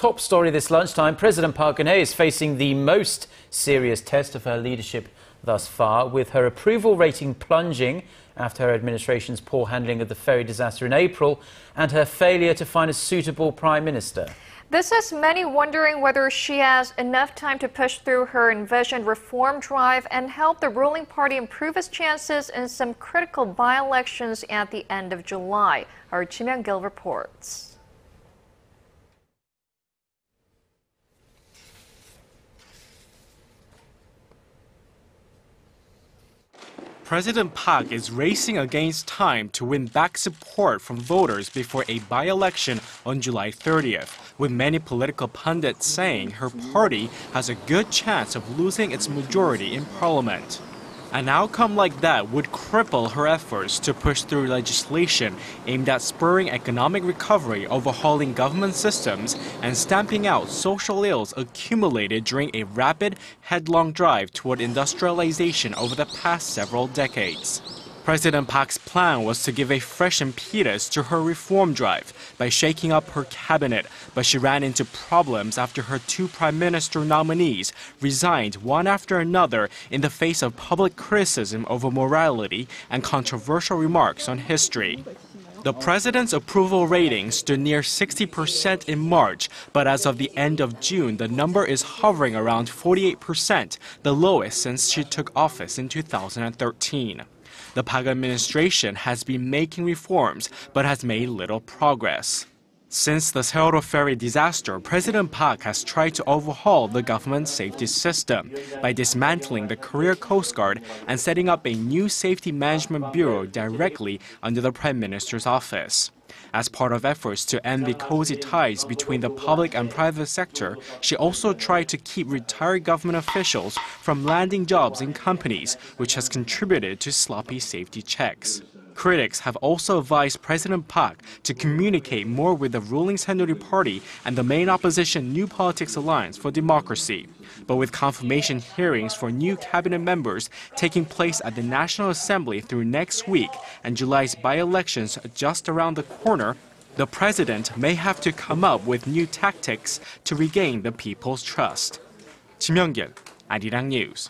top story this lunchtime, President Park Geun-hye is facing the most serious test of her leadership thus far, with her approval rating plunging after her administration's poor handling of the ferry disaster in April and her failure to find a suitable prime minister. This has many wondering whether she has enough time to push through her envisioned reform drive and help the ruling party improve its chances in some critical by-elections at the end of July. Our Ji Myung-kil reports. President Park is racing against time to win back support from voters before a by-election on July 30th, with many political pundits saying her party has a good chance of losing its majority in parliament. An outcome like that would cripple her efforts to push through legislation aimed at spurring economic recovery, overhauling government systems, and stamping out social ills accumulated during a rapid, headlong drive toward industrialization over the past several decades. President Park's plan was to give a fresh impetus to her reform drive by shaking up her cabinet, but she ran into problems after her two prime minister nominees resigned one after another in the face of public criticism over morality and controversial remarks on history. The president's approval rating stood near 60% in March, but as of the end of June, the number is hovering around 48%, the lowest since she took office in 2013. The Park administration has been making reforms, but has made little progress. Since the Seoul ferry disaster, President Park has tried to overhaul the government safety system by dismantling the Korea Coast Guard and setting up a new safety management bureau directly under the Prime Minister's office. As part of efforts to end the cozy ties between the public and private sector, she also tried to keep retired government officials from landing jobs in companies, which has contributed to sloppy safety checks. Critics have also advised President Park to communicate more with the ruling Saenuri Party and the main opposition New Politics Alliance for Democracy. But with confirmation hearings for new cabinet members taking place at the National Assembly through next week and July's by-elections just around the corner, the president may have to come up with new tactics to regain the people's trust. Ji Myung-kil, Arirang News.